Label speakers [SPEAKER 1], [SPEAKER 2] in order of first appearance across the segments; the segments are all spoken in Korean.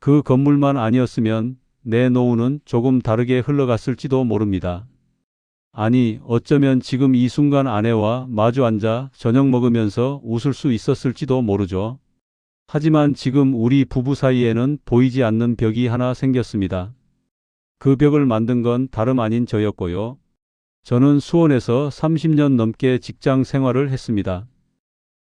[SPEAKER 1] 그 건물만 아니었으면 내 노후는 조금 다르게 흘러갔을지도 모릅니다. 아니, 어쩌면 지금 이 순간 아내와 마주 앉아 저녁 먹으면서 웃을 수 있었을지도 모르죠. 하지만 지금 우리 부부 사이에는 보이지 않는 벽이 하나 생겼습니다. 그 벽을 만든 건 다름 아닌 저였고요. 저는 수원에서 30년 넘게 직장 생활을 했습니다.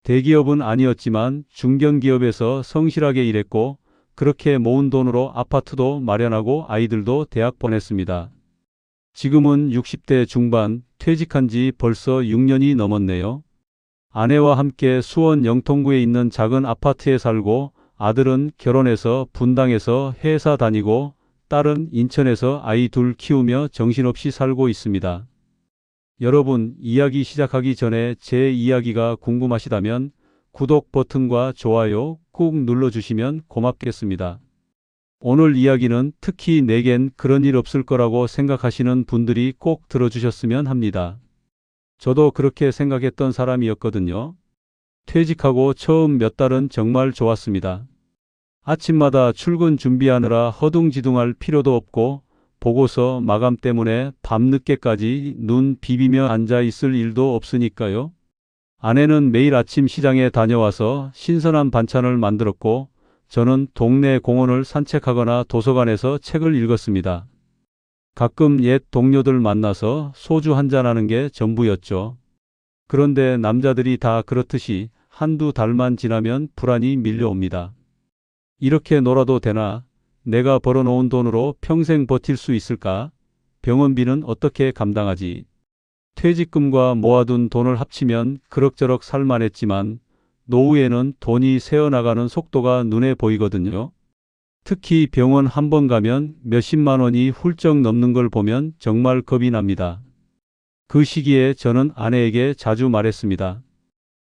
[SPEAKER 1] 대기업은 아니었지만 중견기업에서 성실하게 일했고 그렇게 모은 돈으로 아파트도 마련하고 아이들도 대학 보냈습니다. 지금은 60대 중반, 퇴직한 지 벌써 6년이 넘었네요. 아내와 함께 수원 영통구에 있는 작은 아파트에 살고 아들은 결혼해서 분당에서 회사 다니고 딸은 인천에서 아이 둘 키우며 정신없이 살고 있습니다. 여러분, 이야기 시작하기 전에 제 이야기가 궁금하시다면 구독 버튼과 좋아요 꾹 눌러주시면 고맙겠습니다. 오늘 이야기는 특히 내겐 그런 일 없을 거라고 생각하시는 분들이 꼭 들어주셨으면 합니다. 저도 그렇게 생각했던 사람이었거든요. 퇴직하고 처음 몇 달은 정말 좋았습니다. 아침마다 출근 준비하느라 허둥지둥할 필요도 없고 보고서 마감 때문에 밤늦게까지 눈 비비며 앉아 있을 일도 없으니까요. 아내는 매일 아침 시장에 다녀와서 신선한 반찬을 만들었고 저는 동네 공원을 산책하거나 도서관에서 책을 읽었습니다. 가끔 옛 동료들 만나서 소주 한잔하는 게 전부였죠. 그런데 남자들이 다 그렇듯이 한두 달만 지나면 불안이 밀려옵니다. 이렇게 놀아도 되나? 내가 벌어놓은 돈으로 평생 버틸 수 있을까? 병원비는 어떻게 감당하지? 퇴직금과 모아둔 돈을 합치면 그럭저럭 살만했지만 노후에는 돈이 새어나가는 속도가 눈에 보이거든요. 특히 병원 한 번 가면 몇십만 원이 훌쩍 넘는 걸 보면 정말 겁이 납니다. 그 시기에 저는 아내에게 자주 말했습니다.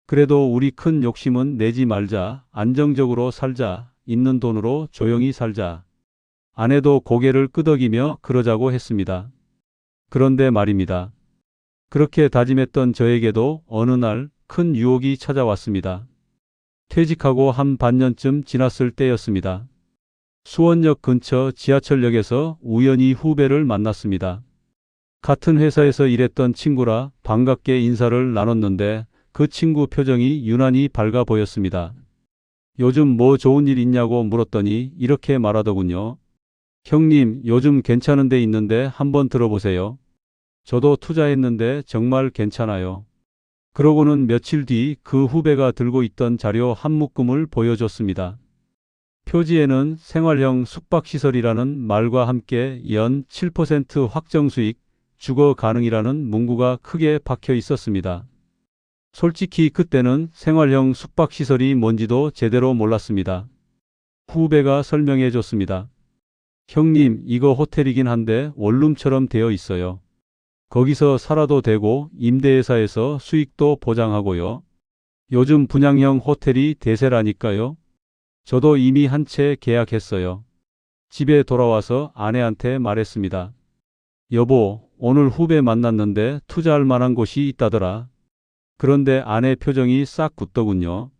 [SPEAKER 1] 그래도 우리 큰 욕심은 내지 말자. 안정적으로 살자. 있는 돈으로 조용히 살자. 아내도 고개를 끄덕이며 그러자고 했습니다. 그런데 말입니다. 그렇게 다짐했던 저에게도 어느 날 큰 유혹이 찾아왔습니다. 퇴직하고 한 반년쯤 지났을 때였습니다. 수원역 근처 지하철역에서 우연히 후배를 만났습니다. 같은 회사에서 일했던 친구라 반갑게 인사를 나눴는데 그 친구 표정이 유난히 밝아 보였습니다. 요즘 뭐 좋은 일 있냐고 물었더니 이렇게 말하더군요. 형님, 요즘 괜찮은 데 있는데 한번 들어보세요. 저도 투자했는데 정말 괜찮아요. 그러고는 며칠 뒤 그 후배가 들고 있던 자료 한 묶음을 보여줬습니다. 표지에는 생활형 숙박시설이라는 말과 함께 연 7% 확정수익, 주거 가능이라는 문구가 크게 박혀 있었습니다. 솔직히 그때는 생활형 숙박시설이 뭔지도 제대로 몰랐습니다. 후배가 설명해 줬습니다. 형님, 이거 호텔이긴 한데 원룸처럼 되어 있어요. 거기서 살아도 되고 임대회사에서 수익도 보장하고요. 요즘 분양형 호텔이 대세라니까요. 저도 이미 한 채 계약했어요. 집에 돌아와서 아내한테 말했습니다. 여보, 오늘 후배 만났는데 투자할 만한 곳이 있다더라. 그런데 아내 표정이 싹 굳더군요.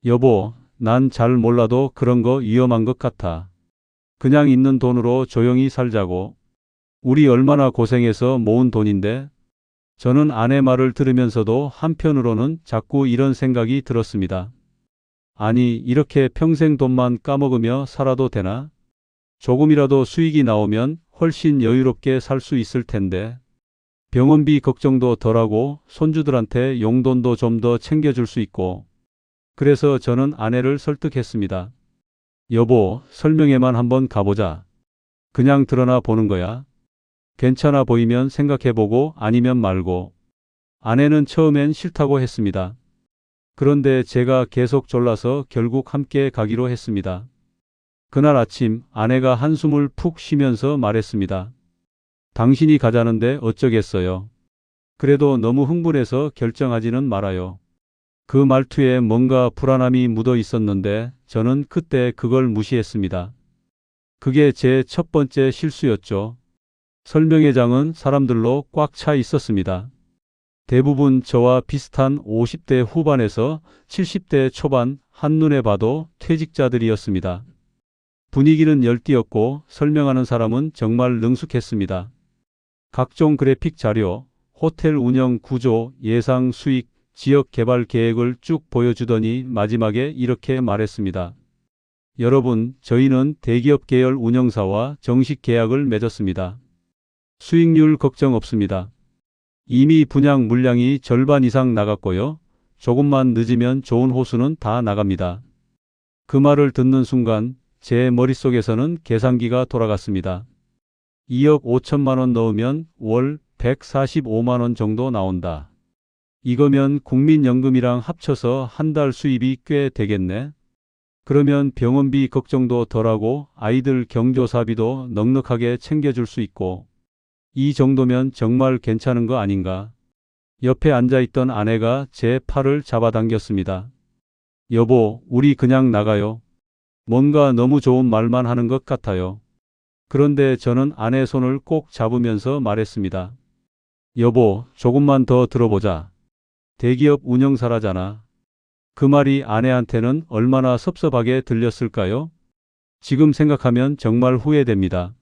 [SPEAKER 1] 여보, 난 잘 몰라도 그런 거 위험한 것 같아. 그냥 있는 돈으로 조용히 살자고. 우리 얼마나 고생해서 모은 돈인데. 저는 아내 말을 들으면서도 한편으로는 자꾸 이런 생각이 들었습니다. 아니, 이렇게 평생 돈만 까먹으며 살아도 되나? 조금이라도 수익이 나오면 훨씬 여유롭게 살 수 있을 텐데. 병원비 걱정도 덜하고 손주들한테 용돈도 좀 더 챙겨줄 수 있고. 그래서 저는 아내를 설득했습니다. 여보, 설명회만 한번 가보자. 그냥 드러나 보는 거야. 괜찮아 보이면 생각해보고 아니면 말고. 아내는 처음엔 싫다고 했습니다. 그런데 제가 계속 졸라서 결국 함께 가기로 했습니다. 그날 아침 아내가 한숨을 푹 쉬면서 말했습니다. 당신이 가자는데 어쩌겠어요. 그래도 너무 흥분해서 결정하지는 말아요. 그 말투에 뭔가 불안함이 묻어 있었는데 저는 그때 그걸 무시했습니다. 그게 제 첫 번째 실수였죠. 설명회장은 사람들로 꽉 차 있었습니다. 대부분 저와 비슷한 50대 후반에서 70대 초반, 한눈에 봐도 퇴직자들이었습니다. 분위기는 열띠였고 설명하는 사람은 정말 능숙했습니다. 각종 그래픽 자료, 호텔 운영 구조, 예상 수익, 지역 개발 계획을 쭉 보여주더니 마지막에 이렇게 말했습니다. 여러분, 저희는 대기업 계열 운영사와 정식 계약을 맺었습니다. 수익률 걱정 없습니다. 이미 분양 물량이 절반 이상 나갔고요. 조금만 늦으면 좋은 호수는 다 나갑니다. 그 말을 듣는 순간 제 머릿속에서는 계산기가 돌아갔습니다. 2억 5천만 원 넣으면 월 145만 원 정도 나온다. 이거면 국민연금이랑 합쳐서 한 달 수입이 꽤 되겠네. 그러면 병원비 걱정도 덜하고 아이들 경조사비도 넉넉하게 챙겨줄 수 있고 이 정도면 정말 괜찮은 거 아닌가? 옆에 앉아있던 아내가 제 팔을 잡아당겼습니다. 여보, 우리 그냥 나가요. 뭔가 너무 좋은 말만 하는 것 같아요. 그런데 저는 아내 손을 꼭 잡으면서 말했습니다. 여보, 조금만 더 들어보자. 대기업 운영사라잖아. 그 말이 아내한테는 얼마나 섭섭하게 들렸을까요? 지금 생각하면 정말 후회됩니다.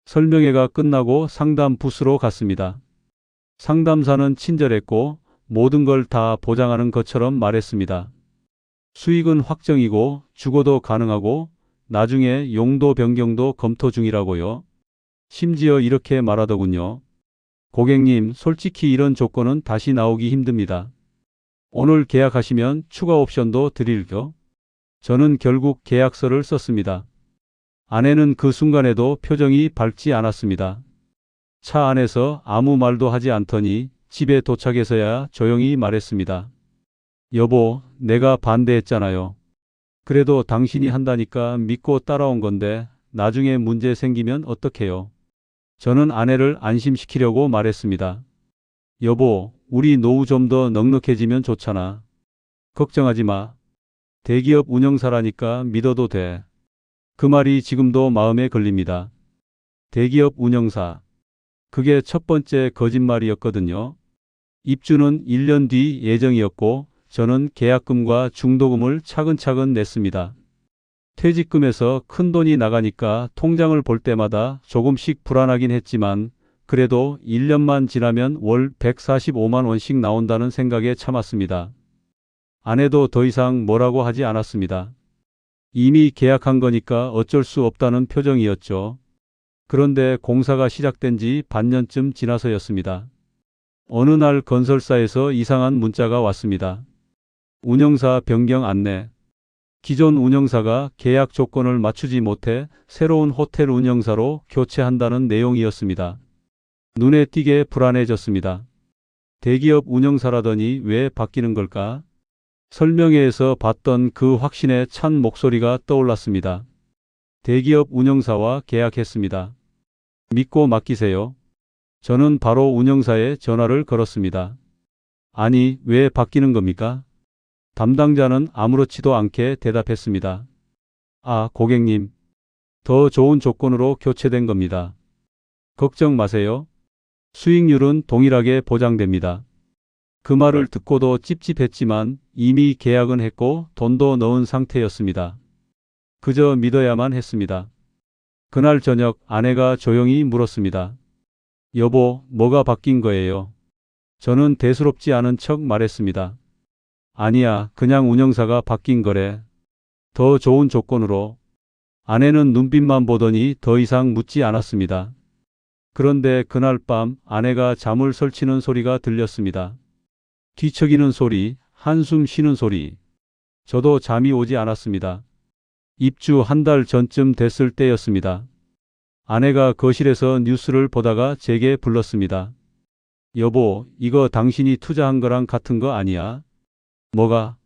[SPEAKER 1] 설명회가 끝나고 상담 부스로 갔습니다. 상담사는 친절했고 모든 걸 다 보장하는 것처럼 말했습니다. 수익은 확정이고 주거도 가능하고 나중에 용도 변경도 검토 중이라고요. 심지어 이렇게 말하더군요. 고객님, 솔직히 이런 조건은 다시 나오기 힘듭니다. 오늘 계약하시면 추가 옵션도 드릴게요. 저는 결국 계약서를 썼습니다. 아내는 그 순간에도 표정이 밝지 않았습니다. 차 안에서 아무 말도 하지 않더니 집에 도착해서야 조용히 말했습니다. 여보, 내가 반대했잖아요. 그래도 당신이 한다니까 믿고 따라온 건데 나중에 문제 생기면 어떡해요? 저는 아내를 안심시키려고 말했습니다. 여보, 우리 노후 좀 더 넉넉해지면 좋잖아. 걱정하지 마. 대기업 운영사라니까 믿어도 돼. 그 말이 지금도 마음에 걸립니다. 대기업 운영사. 그게 첫 번째 거짓말이었거든요. 입주는 1년 뒤 예정이었고 저는 계약금과 중도금을 차근차근 냈습니다. 퇴직금에서 큰돈이 나가니까 통장을 볼 때마다 조금씩 불안하긴 했지만 그래도 1년만 지나면 월 145만 원씩 나온다는 생각에 참았습니다. 아내도 더 이상 뭐라고 하지 않았습니다. 이미 계약한 거니까 어쩔 수 없다는 표정이었죠. 그런데 공사가 시작된 지 반년쯤 지나서였습니다. 어느 날 건설사에서 이상한 문자가 왔습니다. 운영사 변경 안내. 기존 운영사가 계약 조건을 맞추지 못해 새로운 호텔 운영사로 교체한다는 내용이었습니다. 눈에 띄게 불안해졌습니다. 대기업 운영사라더니 왜 바뀌는 걸까? 설명회에서 봤던 그 확신에 찬 목소리가 떠올랐습니다. 대기업 운영사와 계약했습니다. 믿고 맡기세요. 저는 바로 운영사에 전화를 걸었습니다. 아니, 왜 바뀌는 겁니까? 담당자는 아무렇지도 않게 대답했습니다. 아, 고객님. 더 좋은 조건으로 교체된 겁니다. 걱정 마세요. 수익률은 동일하게 보장됩니다. 그 말을 듣고도 찝찝했지만 이미 계약은 했고 돈도 넣은 상태였습니다. 그저 믿어야만 했습니다. 그날 저녁 아내가 조용히 물었습니다. 여보, 뭐가 바뀐 거예요? 저는 대수롭지 않은 척 말했습니다. 아니야, 그냥 운영사가 바뀐 거래. 더 좋은 조건으로. 아내는 눈빛만 보더니 더 이상 묻지 않았습니다. 그런데 그날 밤 아내가 잠을 설치는 소리가 들렸습니다. 뒤척이는 소리, 한숨 쉬는 소리. 저도 잠이 오지 않았습니다. 입주 한 달 전쯤 됐을 때였습니다. 아내가 거실에서 뉴스를 보다가 제게 불렀습니다. 여보, 이거 당신이 투자한 거랑 같은 거 아니야? 뭐가?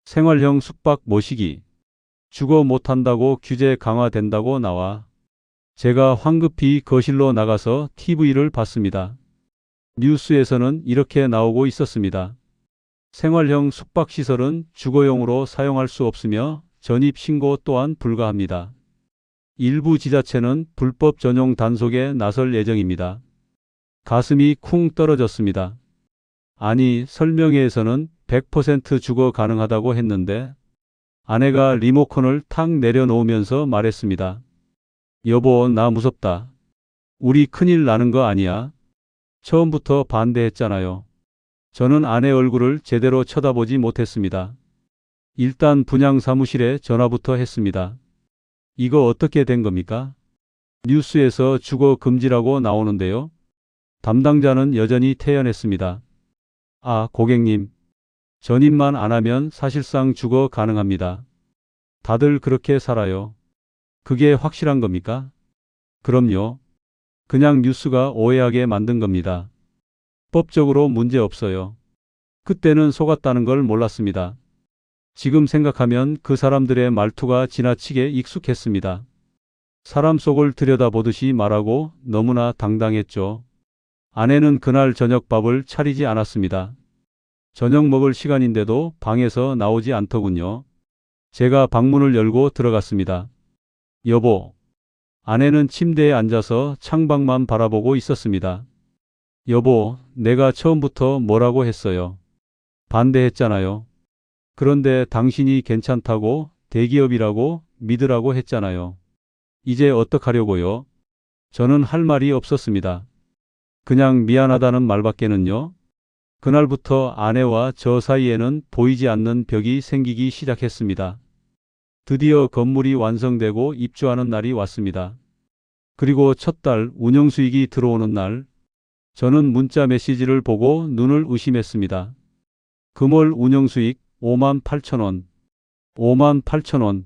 [SPEAKER 1] 생활형 숙박 모시기. 주거 못한다고 규제 강화된다고 나와. 제가 황급히 거실로 나가서 TV를 봤습니다. 뉴스에서는 이렇게 나오고 있었습니다. 생활형 숙박시설은 주거용으로 사용할 수 없으며 전입신고 또한 불가합니다. 일부 지자체는 불법 전용 단속에 나설 예정입니다. 가슴이 쿵 떨어졌습니다. 아니, 설명회에서는 100% 주거 가능하다고 했는데 아내가 리모컨을 탁 내려놓으면서 말했습니다. 여보, 나 무섭다. 우리 큰일 나는 거 아니야? 처음부터 반대했잖아요. 저는 아내 얼굴을 제대로 쳐다보지 못했습니다. 일단 분양 사무실에 전화부터 했습니다. 이거 어떻게 된 겁니까? 뉴스에서 주거 금지라고 나오는데요. 담당자는 여전히 태연했습니다. 아, 고객님. 전입만 안 하면 사실상 주거 가능합니다. 다들 그렇게 살아요. 그게 확실한 겁니까? 그럼요. 그냥 뉴스가 오해하게 만든 겁니다. 법적으로 문제 없어요. 그때는 속았다는 걸 몰랐습니다. 지금 생각하면 그 사람들의 말투가 지나치게 익숙했습니다. 사람 속을 들여다보듯이 말하고 너무나 당당했죠. 아내는 그날 저녁밥을 차리지 않았습니다. 저녁 먹을 시간인데도 방에서 나오지 않더군요. 제가 방문을 열고 들어갔습니다. 여보. 아내는 침대에 앉아서 창밖만 바라보고 있었습니다. 여보, 내가 처음부터 뭐라고 했어요? 반대했잖아요. 그런데 당신이 괜찮다고 대기업이라고 믿으라고 했잖아요. 이제 어떡하려고요? 저는 할 말이 없었습니다. 그냥 미안하다는 말밖에는요. 그날부터 아내와 저 사이에는 보이지 않는 벽이 생기기 시작했습니다. 드디어 건물이 완성되고 입주하는 날이 왔습니다. 그리고 첫 달 운영수익이 들어오는 날, 저는 문자 메시지를 보고 눈을 의심했습니다. 금월 운영수익 58,000원, 58,000원.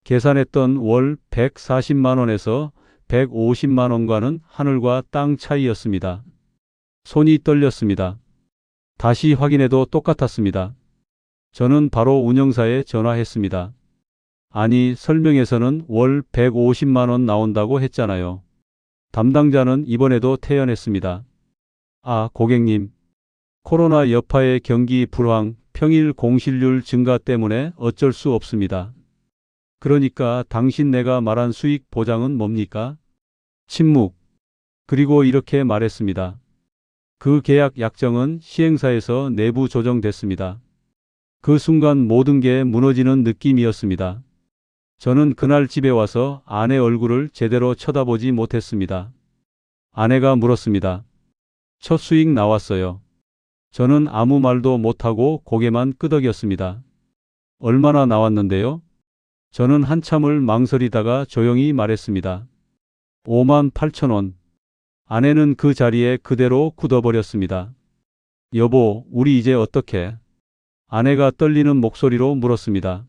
[SPEAKER 1] 계산했던 월 140만 원에서 150만 원과는 하늘과 땅 차이였습니다. 손이 떨렸습니다. 다시 확인해도 똑같았습니다. 저는 바로 운영사에 전화했습니다. 아니, 설명에서는 월 150만 원 나온다고 했잖아요. 담당자는 이번에도 태연했습니다. 아, 고객님. 코로나 여파의 경기 불황, 평일 공실률 증가 때문에 어쩔 수 없습니다. 그러니까 당신 내가 말한 수익 보장은 뭡니까? 침묵. 그리고 이렇게 말했습니다. 그 계약 약정은 시행사에서 내부 조정됐습니다. 그 순간 모든 게 무너지는 느낌이었습니다. 저는 그날 집에 와서 아내 얼굴을 제대로 쳐다보지 못했습니다. 아내가 물었습니다. 첫 수익 나왔어요. 저는 아무 말도 못하고 고개만 끄덕였습니다. 얼마나 나왔는데요? 저는 한참을 망설이다가 조용히 말했습니다. 58,000원. 아내는 그 자리에 그대로 굳어버렸습니다. 여보, 우리 이제 어떡해? 아내가 떨리는 목소리로 물었습니다.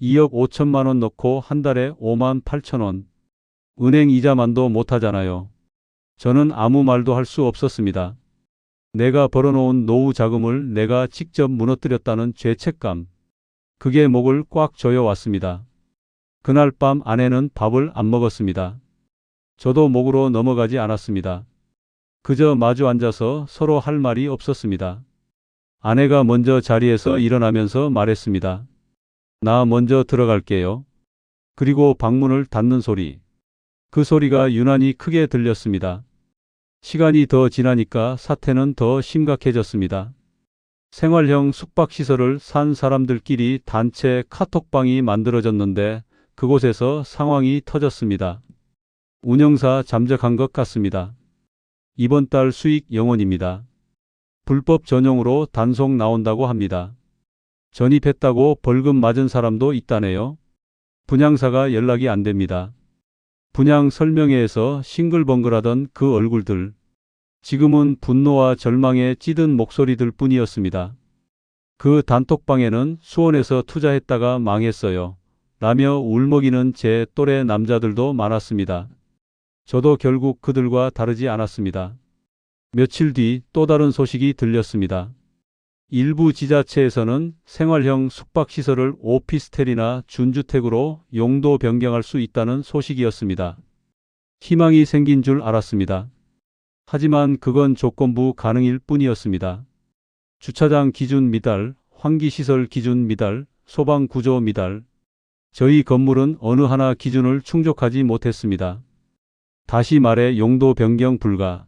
[SPEAKER 1] 2억 5천만 원 넣고 한 달에 58,000원. 은행 이자만도 못하잖아요. 저는 아무 말도 할 수 없었습니다. 내가 벌어놓은 노후 자금을 내가 직접 무너뜨렸다는 죄책감. 그게 목을 꽉 조여왔습니다. 그날 밤 아내는 밥을 안 먹었습니다. 저도 목으로 넘어가지 않았습니다. 그저 마주 앉아서 서로 할 말이 없었습니다. 아내가 먼저 자리에서 일어나면서 말했습니다. 나 먼저 들어갈게요. 그리고 방문을 닫는 소리. 그 소리가 유난히 크게 들렸습니다. 시간이 더 지나니까 사태는 더 심각해졌습니다. 생활형 숙박시설을 산 사람들끼리 단체 카톡방이 만들어졌는데 그곳에서 상황이 터졌습니다. 운영사 잠적한 것 같습니다. 이번 달 수익 0원입니다. 불법 전용으로 단속 나온다고 합니다. 전입했다고 벌금 맞은 사람도 있다네요. 분양사가 연락이 안 됩니다. 분양 설명회에서 싱글벙글하던 그 얼굴들. 지금은 분노와 절망에 찌든 목소리들 뿐이었습니다. 그 단톡방에는 수원에서 투자했다가 망했어요. 라며 울먹이는 제 또래 남자들도 많았습니다. 저도 결국 그들과 다르지 않았습니다. 며칠 뒤 또 다른 소식이 들렸습니다. 일부 지자체에서는 생활형 숙박시설을 오피스텔이나 준주택으로 용도 변경할 수 있다는 소식이었습니다. 희망이 생긴 줄 알았습니다. 하지만 그건 조건부 가능일 뿐이었습니다. 주차장 기준 미달, 환기시설 기준 미달, 소방구조 미달. 저희 건물은 어느 하나 기준을 충족하지 못했습니다. 다시 말해 용도 변경 불가.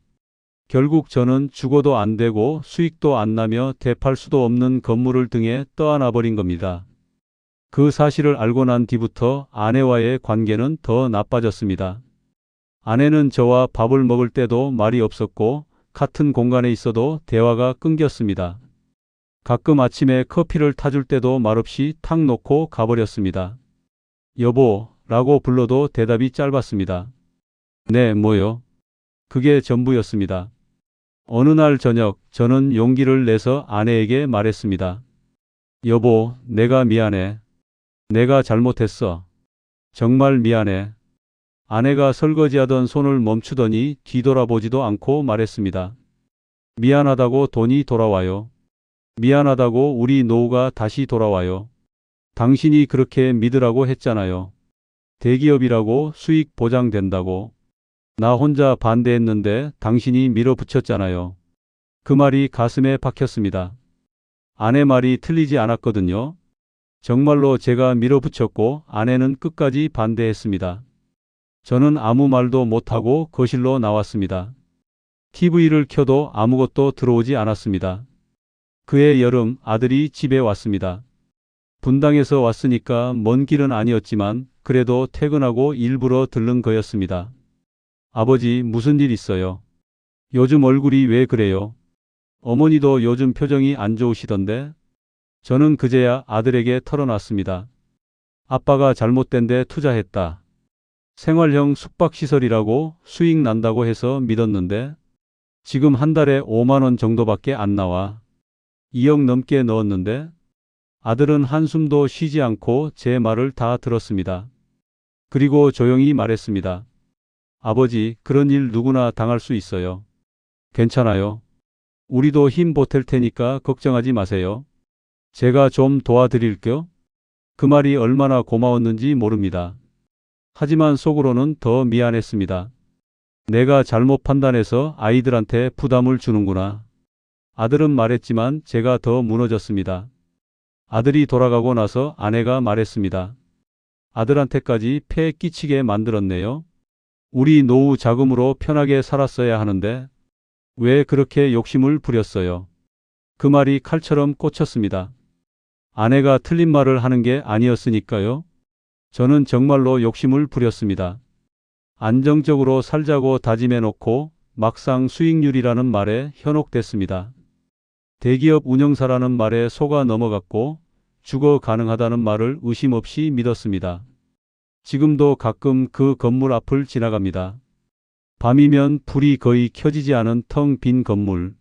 [SPEAKER 1] 결국 저는 죽어도 안 되고 수익도 안 나며 되팔 수도 없는 건물을 등에 떠안아 버린 겁니다. 그 사실을 알고 난 뒤부터 아내와의 관계는 더 나빠졌습니다. 아내는 저와 밥을 먹을 때도 말이 없었고 같은 공간에 있어도 대화가 끊겼습니다. 가끔 아침에 커피를 타줄 때도 말없이 탁 놓고 가버렸습니다. 여보라고 불러도 대답이 짧았습니다. 네, 뭐요? 그게 전부였습니다. 어느 날 저녁 저는 용기를 내서 아내에게 말했습니다. 여보, 내가 미안해. 내가 잘못했어. 정말 미안해. 아내가 설거지하던 손을 멈추더니 뒤돌아보지도 않고 말했습니다. 미안하다고 돈이 돌아와요. 미안하다고 우리 노후가 다시 돌아와요. 당신이 그렇게 믿으라고 했잖아요. 대기업이라고 수익 보장된다고. 나 혼자 반대했는데 당신이 밀어붙였잖아요. 그 말이 가슴에 박혔습니다. 아내 말이 틀리지 않았거든요. 정말로 제가 밀어붙였고 아내는 끝까지 반대했습니다. 저는 아무 말도 못하고 거실로 나왔습니다. TV를 켜도 아무것도 들어오지 않았습니다. 그해 여름 아들이 집에 왔습니다. 분당에서 왔으니까 먼 길은 아니었지만 그래도 퇴근하고 일부러 들른 거였습니다. 아버지, 무슨 일 있어요? 요즘 얼굴이 왜 그래요? 어머니도 요즘 표정이 안 좋으시던데? 저는 그제야 아들에게 털어놨습니다. 아빠가 잘못된 데 투자했다. 생활형 숙박시설이라고 수익 난다고 해서 믿었는데 지금 한 달에 5만 원 정도밖에 안 나와. 2억 넘게 넣었는데? 아들은 한숨도 쉬지 않고 제 말을 다 들었습니다. 그리고 조용히 말했습니다. 아버지, 그런 일 누구나 당할 수 있어요. 괜찮아요. 우리도 힘 보탤 테니까 걱정하지 마세요. 제가 좀 도와드릴게요. 그 말이 얼마나 고마웠는지 모릅니다. 하지만 속으로는 더 미안했습니다. 내가 잘못 판단해서 아이들한테 부담을 주는구나. 아들은 말했지만 제가 더 무너졌습니다. 아들이 돌아가고 나서 아내가 말했습니다. 아들한테까지 폐 끼치게 만들었네요. 우리 노후 자금으로 편하게 살았어야 하는데 왜 그렇게 욕심을 부렸어요? 그 말이 칼처럼 꽂혔습니다. 아내가 틀린 말을 하는 게 아니었으니까요. 저는 정말로 욕심을 부렸습니다. 안정적으로 살자고 다짐해놓고 막상 수익률이라는 말에 현혹됐습니다. 대기업 운영사라는 말에 속아 넘어갔고 주거 가능하다는 말을 의심 없이 믿었습니다. 지금도 가끔 그 건물 앞을 지나갑니다. 밤이면 불이 거의 켜지지 않은 텅 빈 건물.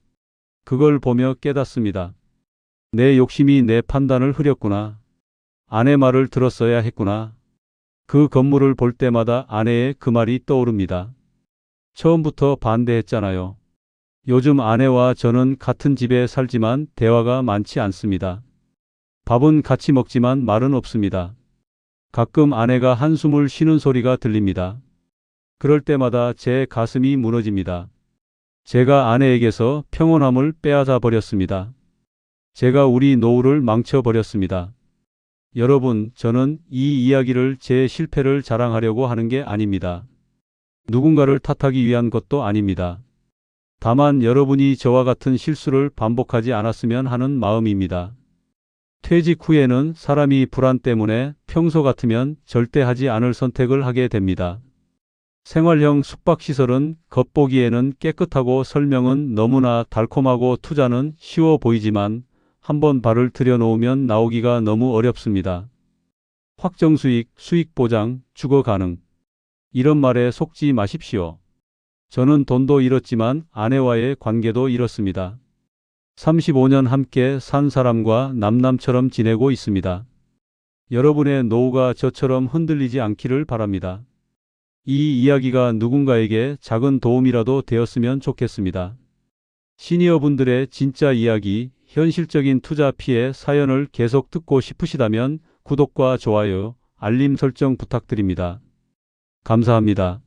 [SPEAKER 1] 그걸 보며 깨닫습니다. 내 욕심이 내 판단을 흐렸구나. 아내 말을 들었어야 했구나. 그 건물을 볼 때마다 아내의 그 말이 떠오릅니다. 처음부터 반대했잖아요. 요즘 아내와 저는 같은 집에 살지만 대화가 많지 않습니다. 밥은 같이 먹지만 말은 없습니다. 가끔 아내가 한숨을 쉬는 소리가 들립니다. 그럴 때마다 제 가슴이 무너집니다. 제가 아내에게서 평온함을 빼앗아 버렸습니다. 제가 우리 노후를 망쳐버렸습니다. 여러분, 저는 이 이야기를 제 실패를 자랑하려고 하는 게 아닙니다. 누군가를 탓하기 위한 것도 아닙니다. 다만 여러분이 저와 같은 실수를 반복하지 않았으면 하는 마음입니다. 퇴직 후에는 사람이 불안 때문에 평소 같으면 절대 하지 않을 선택을 하게 됩니다. 생활형 숙박시설은 겉보기에는 깨끗하고 설명은 너무나 달콤하고 투자는 쉬워 보이지만 한번 발을 들여놓으면 나오기가 너무 어렵습니다. 확정수익, 수익보장, 주거 가능. 이런 말에 속지 마십시오. 저는 돈도 잃었지만 아내와의 관계도 잃었습니다. 35년 함께 산 사람과 남남처럼 지내고 있습니다. 여러분의 노후가 저처럼 흔들리지 않기를 바랍니다. 이 이야기가 누군가에게 작은 도움이라도 되었으면 좋겠습니다. 시니어분들의 진짜 이야기, 현실적인 투자 피해 사연을 계속 듣고 싶으시다면 구독과 좋아요, 알림 설정 부탁드립니다. 감사합니다.